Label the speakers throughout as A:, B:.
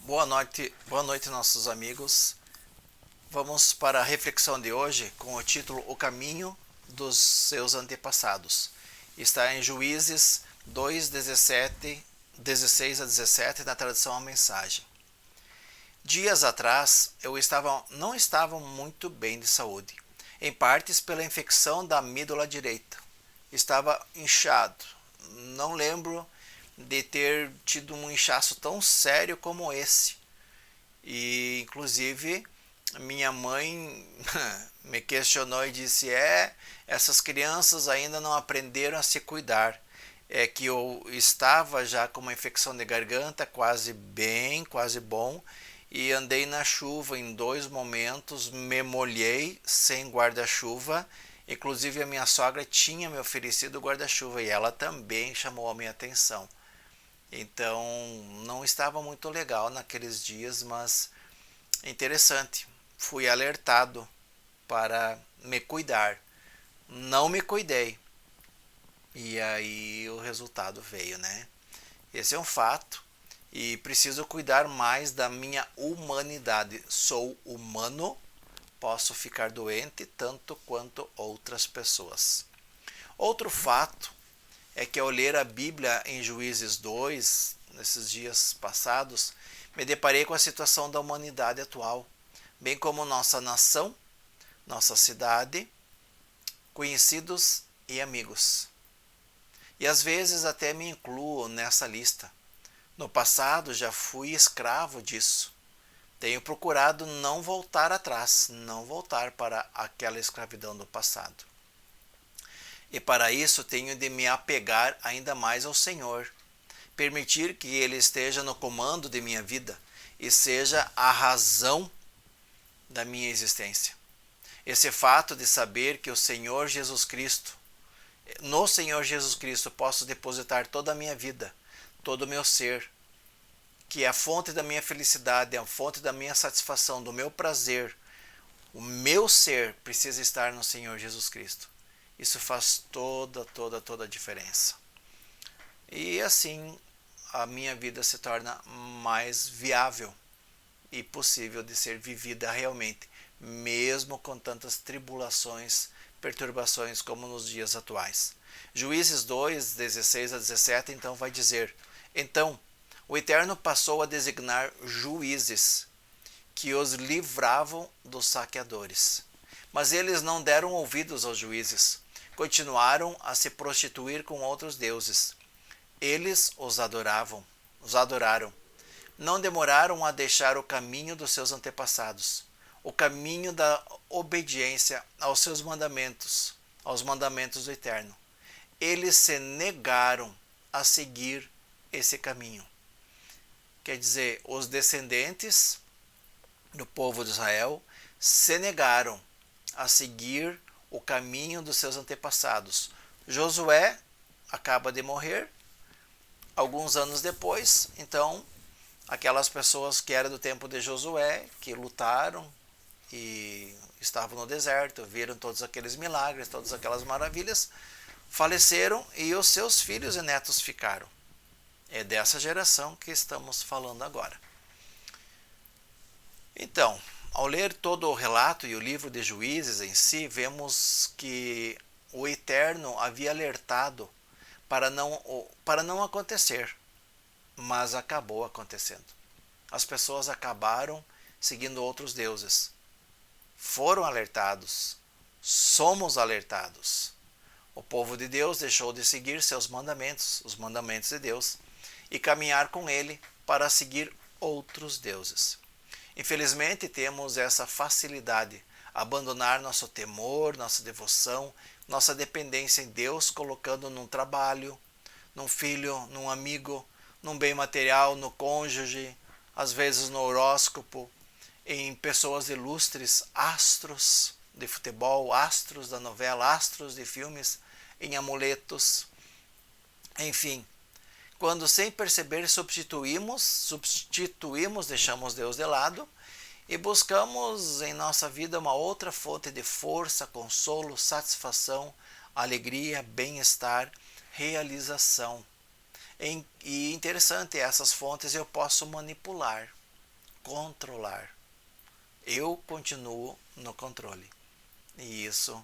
A: Boa noite, nossos amigos. Vamos para a reflexão de hoje com o título O Caminho dos Seus Antepassados. Está em Juízes 2, 16 a 17, na tradução A Mensagem. Dias atrás, não estava muito bem de saúde, em partes pela infecção da amígdala direita. Estava inchado. Não lembro de ter tido um inchaço tão sério como esse. E inclusive minha mãe me questionou e disse: essas crianças ainda não aprenderam a se cuidar. É que eu estava já com uma infecção de garganta quase bom, e andei na chuva em 2 momentos, me molhei sem guarda-chuva. Inclusive a minha sogra tinha me oferecido guarda-chuva e ela também chamou a minha atenção. Então não estava muito legal naqueles dias, mas interessante. Fui alertado para me cuidar. Não me cuidei. E aí o resultado veio, né? Esse é um fato e preciso cuidar mais da minha humanidade. Sou humano, posso ficar doente tanto quanto outras pessoas. Outro fato é que ao ler a Bíblia em Juízes 2, nesses dias passados, me deparei com a situação da humanidade atual, bem como nossa nação, nossa cidade, conhecidos e amigos. E às vezes até me incluo nessa lista. No passado já fui escravo disso. Tenho procurado não voltar atrás, não voltar para aquela escravidão do passado. E para isso tenho de me apegar ainda mais ao Senhor, permitir que Ele esteja no comando de minha vida e seja a razão da minha existência. Esse fato de saber que no Senhor Jesus Cristo posso depositar toda a minha vida, todo o meu ser, que é a fonte da minha felicidade, a fonte da minha satisfação, do meu prazer. O meu ser precisa estar no Senhor Jesus Cristo. Isso faz toda a diferença. E assim a minha vida se torna mais viável e possível de ser vivida realmente, mesmo com tantas tribulações, perturbações como nos dias atuais. Juízes 2, 16 a 17, então vai dizer: Então o Eterno passou a designar juízes que os livravam dos saqueadores. Mas eles não deram ouvidos aos juízes, continuaram a se prostituir com outros deuses. Eles os adoraram. Não demoraram a deixar o caminho dos seus antepassados, o caminho da obediência aos seus mandamentos, aos mandamentos do Eterno. Eles se negaram a seguir esse caminho. Quer dizer, os descendentes do povo de Israel se negaram a seguir o caminho dos seus antepassados. Josué acaba de morrer alguns anos depois, então aquelas pessoas que eram do tempo de Josué, que lutaram e estavam no deserto, viram todos aqueles milagres, todas aquelas maravilhas, faleceram e os seus filhos e netos ficaram. É dessa geração que estamos falando agora. Então, ao ler todo o relato e o livro de Juízes em si, vemos que o Eterno havia alertado para não acontecer, mas acabou acontecendo. As pessoas acabaram seguindo outros deuses. Foram alertados, somos alertados. O povo de Deus deixou de seguir seus mandamentos, os mandamentos de Deus, e caminhar com ele para seguir outros deuses. Infelizmente temos essa facilidade, abandonar nosso temor, nossa devoção, nossa dependência em Deus, colocando num trabalho, num filho, num amigo, num bem material, no cônjuge, às vezes no horóscopo, em pessoas ilustres, astros de futebol, astros da novela, astros de filmes, em amuletos, enfim. Quando sem perceber substituímos, deixamos Deus de lado e buscamos em nossa vida uma outra fonte de força, consolo, satisfação, alegria, bem-estar, realização. E interessante, essas fontes eu posso manipular. controlar. Eu continuo no controle. E isso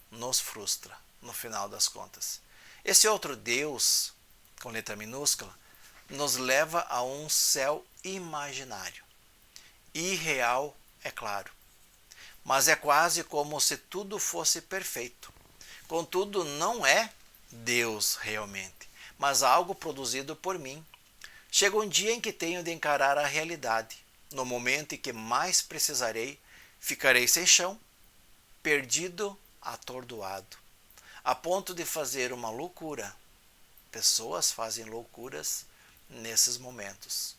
A: nos frustra, no final das contas. Esse outro Deus, com letra minúscula, nos leva a um céu imaginário. Irreal, é claro. Mas é quase como se tudo fosse perfeito. Contudo, não é Deus realmente, mas algo produzido por mim. Chega um dia em que tenho de encarar a realidade. No momento em que mais precisarei, ficarei sem chão, perdido, atordoado, a ponto de fazer uma loucura. Pessoas fazem loucuras nesses momentos.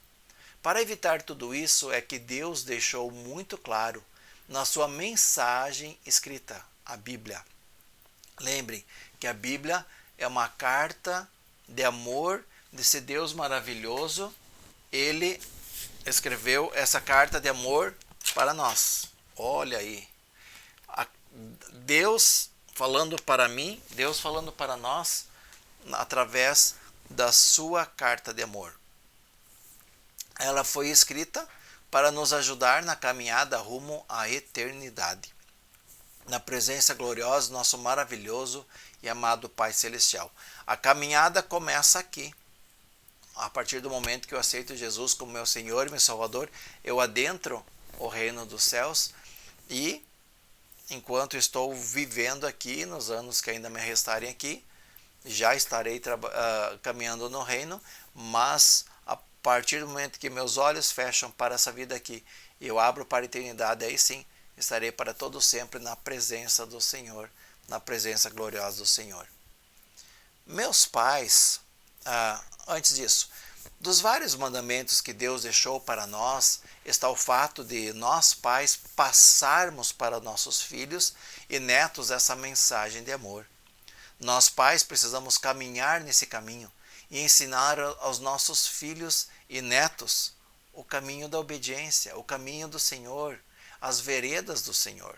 A: Para evitar tudo isso é que Deus deixou muito claro na sua mensagem escrita, a Bíblia. Lembrem que a Bíblia é uma carta de amor desse Deus maravilhoso. Ele escreveu essa carta de amor para nós. Olha aí. Deus falando para mim, Deus falando para nós através da sua carta de amor. Ela foi escrita para nos ajudar na caminhada rumo à eternidade, na presença gloriosa do nosso maravilhoso e amado Pai Celestial. A caminhada começa aqui. A partir do momento que eu aceito Jesus como meu Senhor e meu Salvador, eu adentro o reino dos céus e, enquanto estou vivendo aqui, nos anos que ainda me restarem aqui, já estarei caminhando no reino, mas a partir do momento que meus olhos fecham para essa vida aqui e eu abro para a eternidade, aí sim, estarei para todo sempre na presença do Senhor, na presença gloriosa do Senhor. Meus pais, antes disso, dos vários mandamentos que Deus deixou para nós, está o fato de nós pais passarmos para nossos filhos e netos essa mensagem de amor. Nós pais precisamos caminhar nesse caminho e ensinar aos nossos filhos e netos o caminho da obediência, o caminho do Senhor, as veredas do Senhor.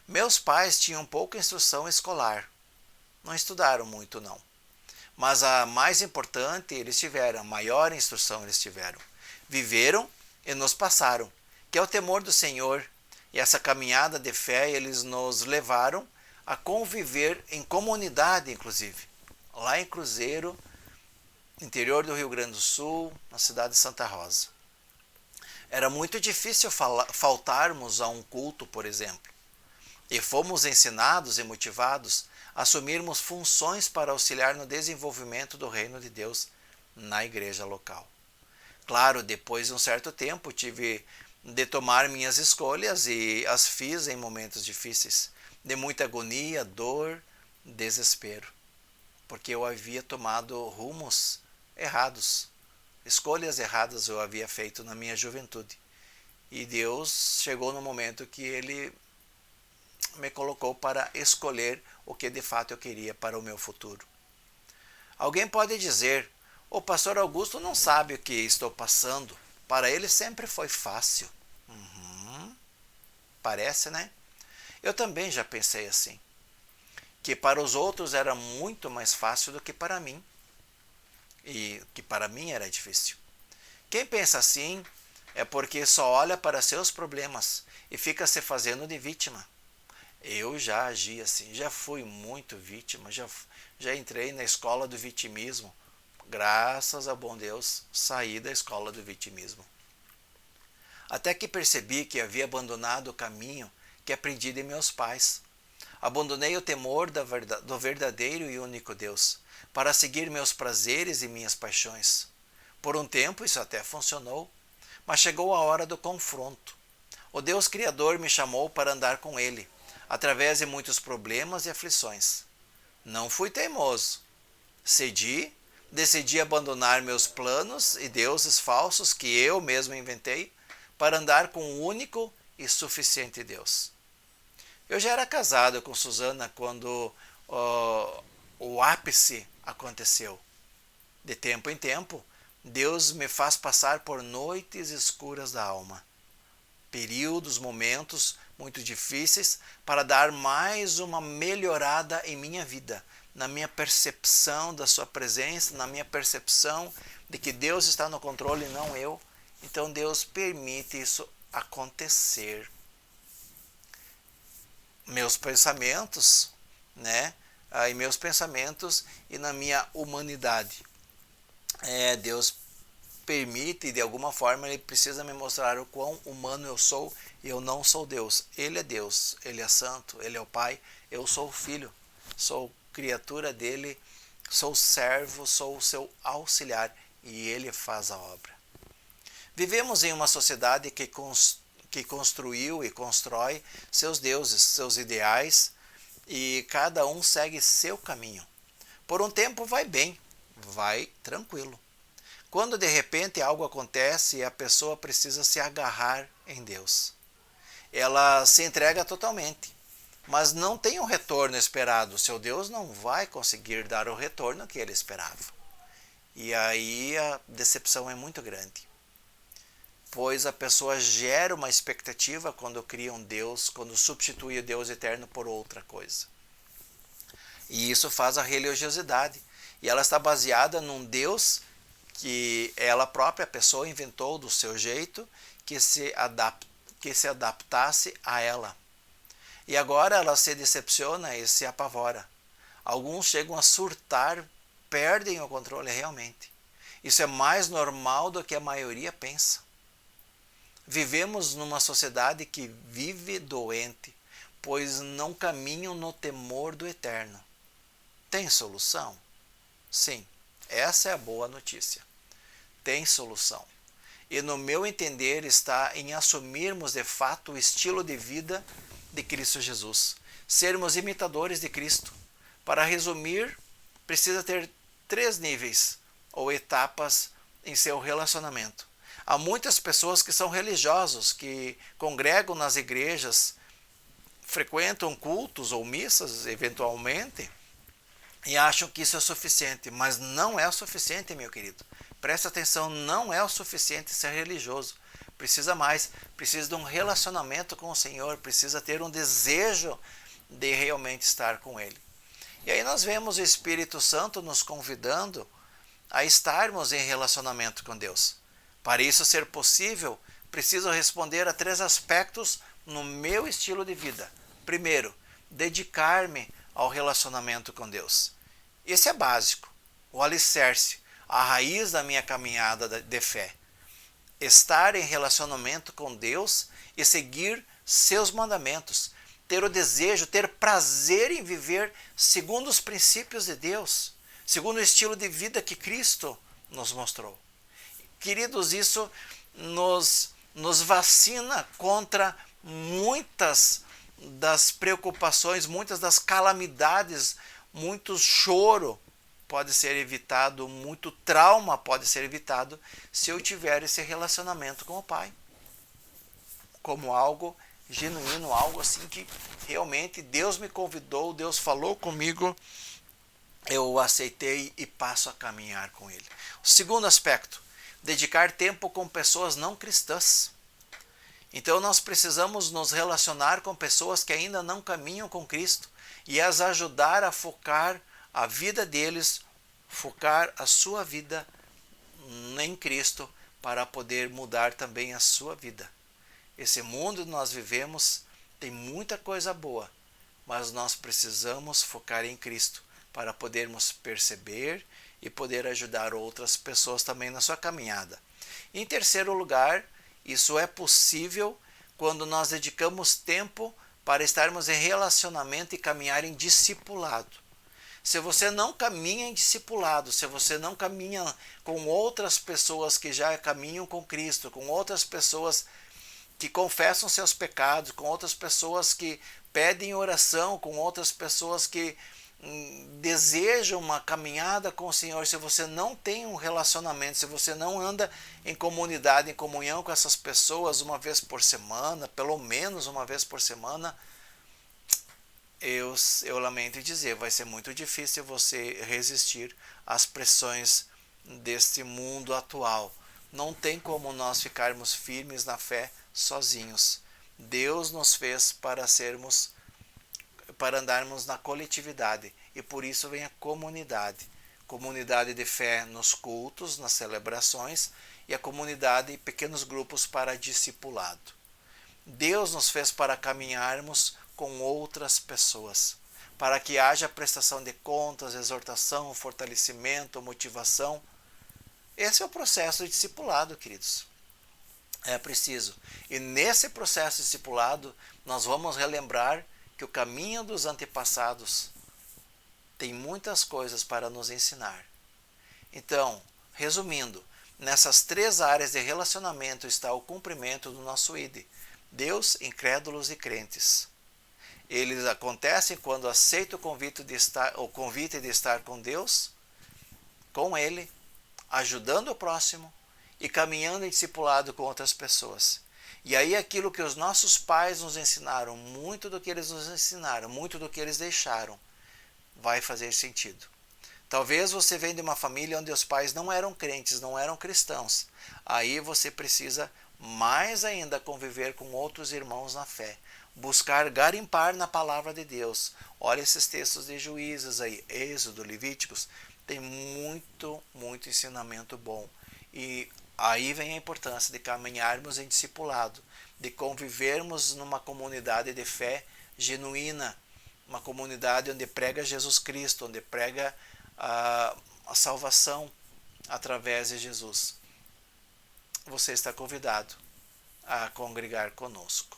A: Meus pais tinham pouca instrução escolar, não estudaram muito não, mas a mais importante eles tiveram, a maior instrução eles tiveram. Viveram e nos passaram, que é o temor do Senhor, e essa caminhada de fé eles nos levaram a conviver em comunidade, inclusive, lá em Cruzeiro, interior do Rio Grande do Sul, na cidade de Santa Rosa. Era muito difícil faltarmos a um culto, por exemplo, e fomos ensinados e motivados a assumirmos funções para auxiliar no desenvolvimento do reino de Deus na igreja local. Claro, depois de um certo tempo, tive de tomar minhas escolhas e as fiz em momentos difíceis, de muita agonia, dor, desespero, porque eu havia tomado rumos errados, escolhas erradas eu havia feito na minha juventude. E Deus chegou no momento que Ele me colocou para escolher o que de fato eu queria para o meu futuro. Alguém pode dizer, o pastor Augusto não sabe o que estou passando, para ele sempre foi fácil. Parece, né? Eu também já pensei assim, que para os outros era muito mais fácil do que para mim, e que para mim era difícil. Quem pensa assim é porque só olha para seus problemas e fica se fazendo de vítima. Eu já agi assim, já fui muito vítima, já entrei na escola do vitimismo. Graças a bom Deus, saí da escola do vitimismo. Até que percebi que havia abandonado o caminho que aprendi de meus pais. Abandonei o temor do verdadeiro e único Deus, para seguir meus prazeres e minhas paixões. Por um tempo isso até funcionou, mas chegou a hora do confronto. O Deus Criador me chamou para andar com Ele, através de muitos problemas e aflições. Não fui teimoso. Decidi abandonar meus planos e deuses falsos que eu mesmo inventei para andar com o único e suficiente Deus. Eu já era casado com Susana quando o ápice aconteceu. De tempo em tempo, Deus me faz passar por noites escuras da alma, períodos, momentos muito difíceis para dar mais uma melhorada em minha vida, na minha percepção da sua presença, na minha percepção de que Deus está no controle e não eu, Então Deus permite isso acontecer. Meus pensamentos, né? Em meus pensamentos e na minha humanidade. Deus permite, de alguma forma, ele precisa me mostrar o quão humano eu sou. Eu não sou Deus. Ele é Deus, ele é santo, ele é o Pai. Eu sou o filho, sou criatura dele, sou servo, sou o seu auxiliar e ele faz a obra. Vivemos em uma sociedade que construiu e constrói seus deuses, seus ideais, e cada um segue seu caminho. Por um tempo vai bem, vai tranquilo. Quando de repente algo acontece e a pessoa precisa se agarrar em Deus, ela se entrega totalmente, mas não tem o retorno esperado. Seu Deus não vai conseguir dar o retorno que ele esperava. E aí a decepção é muito grande, pois a pessoa gera uma expectativa quando cria um Deus, quando substitui o Deus eterno por outra coisa. E isso faz a religiosidade. E ela está baseada num Deus que ela própria, a pessoa, inventou do seu jeito, que se adaptasse a ela. E agora ela se decepciona e se apavora. Alguns chegam a surtar, perdem o controle realmente. Isso é mais normal do que a maioria pensa. Vivemos numa sociedade que vive doente, pois não caminham no temor do eterno. Tem solução? Sim, essa é a boa notícia. Tem solução. E no meu entender está em assumirmos de fato o estilo de vida de Cristo Jesus. Sermos imitadores de Cristo. Para resumir, precisa ter 3 níveis ou etapas em seu relacionamento. Há muitas pessoas que são religiosos, que congregam nas igrejas, frequentam cultos ou missas, eventualmente, e acham que isso é suficiente. Mas não é o suficiente, meu querido. Presta atenção, não é o suficiente ser religioso. Precisa mais, precisa de um relacionamento com o Senhor, precisa ter um desejo de realmente estar com Ele. E aí nós vemos o Espírito Santo nos convidando a estarmos em relacionamento com Deus. Para isso ser possível, preciso responder a 3 aspectos no meu estilo de vida. Primeiro, dedicar-me ao relacionamento com Deus. Esse é básico, o alicerce, a raiz da minha caminhada de fé. Estar em relacionamento com Deus e seguir seus mandamentos. Ter o desejo, ter prazer em viver segundo os princípios de Deus, segundo o estilo de vida que Cristo nos mostrou. Queridos, isso nos vacina contra muitas das preocupações, muitas das calamidades, muito choro pode ser evitado, muito trauma pode ser evitado se eu tiver esse relacionamento com o Pai. Como algo genuíno, algo assim que realmente Deus me convidou, Deus falou comigo, eu aceitei e passo a caminhar com Ele. O segundo aspecto, dedicar tempo com pessoas não cristãs. Então nós precisamos nos relacionar com pessoas que ainda não caminham com Cristo e as ajudar a focar a vida deles, focar a sua vida em Cristo para poder mudar também a sua vida. Esse mundo que nós vivemos tem muita coisa boa, mas nós precisamos focar em Cristo para podermos perceber e poder ajudar outras pessoas também na sua caminhada. Em terceiro lugar, isso é possível quando nós dedicamos tempo para estarmos em relacionamento e caminhar em discipulado. Se você não caminha em discipulado, se você não caminha com outras pessoas que já caminham com Cristo, com outras pessoas que confessam seus pecados, com outras pessoas que pedem oração, com outras pessoas que desejam uma caminhada com o Senhor, se você não tem um relacionamento, se você não anda em comunidade, em comunhão com essas pessoas uma vez por semana, pelo menos uma vez por semana, eu lamento dizer, vai ser muito difícil você resistir às pressões deste mundo atual. Não tem como nós ficarmos firmes na fé sozinhos. Deus nos fez para andarmos na coletividade, e por isso vem a comunidade de fé nos cultos, nas celebrações, e a comunidade em pequenos grupos para discipulado. Deus nos fez para caminharmos com outras pessoas, para que haja prestação de contas, exortação, fortalecimento, motivação. Esse é o processo de discipulado, queridos. É preciso. E nesse processo de discipulado, nós vamos relembrar que o caminho dos antepassados tem muitas coisas para nos ensinar. Então, resumindo, nessas 3 áreas de relacionamento está o cumprimento do nosso ID. Deus, incrédulos e crentes. Eles acontecem quando aceito o convite de estar com Deus, com Ele, ajudando o próximo e caminhando em discipulado com outras pessoas. E aí aquilo que os nossos pais nos ensinaram, muito do que eles nos ensinaram, muito do que eles deixaram, vai fazer sentido. Talvez você venha de uma família onde os pais não eram crentes, não eram cristãos. Aí você precisa mais ainda conviver com outros irmãos na fé. Buscar garimpar na palavra de Deus. Olha esses textos de Juízes aí, Êxodo, Levíticos. Tem muito ensinamento bom. E aí vem a importância de caminharmos em discipulado, de convivermos numa comunidade de fé genuína, uma comunidade onde prega Jesus Cristo, onde prega a salvação através de Jesus. Você está convidado a congregar conosco.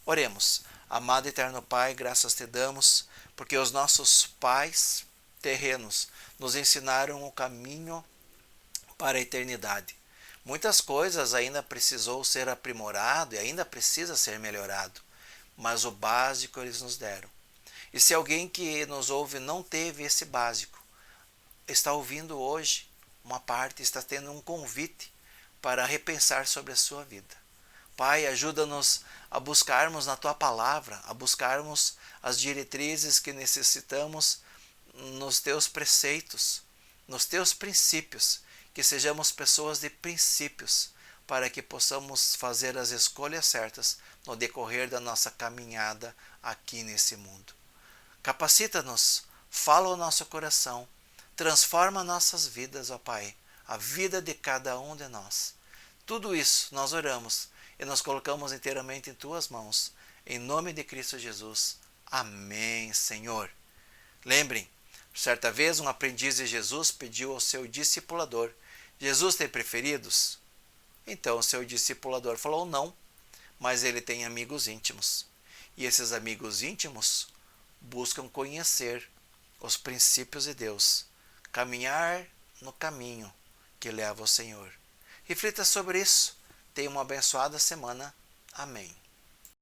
A: Oremos. Amado Eterno Pai, graças te damos, porque os nossos pais terrenos nos ensinaram o caminho para a eternidade. Muitas coisas ainda precisou ser aprimorado e ainda precisa ser melhorado, mas o básico eles nos deram. E se alguém que nos ouve não teve esse básico, está ouvindo hoje uma parte, está tendo um convite para repensar sobre a sua vida. Pai, ajuda-nos a buscarmos na Tua Palavra, a buscarmos as diretrizes que necessitamos nos Teus preceitos, nos Teus princípios, que sejamos pessoas de princípios, para que possamos fazer as escolhas certas no decorrer da nossa caminhada aqui nesse mundo. Capacita-nos, fala ao nosso coração, transforma nossas vidas, ó Pai, a vida de cada um de nós. Tudo isso nós oramos e nos colocamos inteiramente em Tuas mãos. Em nome de Cristo Jesus. Amém, Senhor. Lembrem, certa vez um aprendiz de Jesus pediu ao seu discipulador: Jesus tem preferidos? Então o seu discipulador falou não, mas ele tem amigos íntimos. E esses amigos íntimos buscam conhecer os princípios de Deus, caminhar no caminho que leva ao Senhor. Reflita sobre isso. Tenha uma abençoada semana. Amém.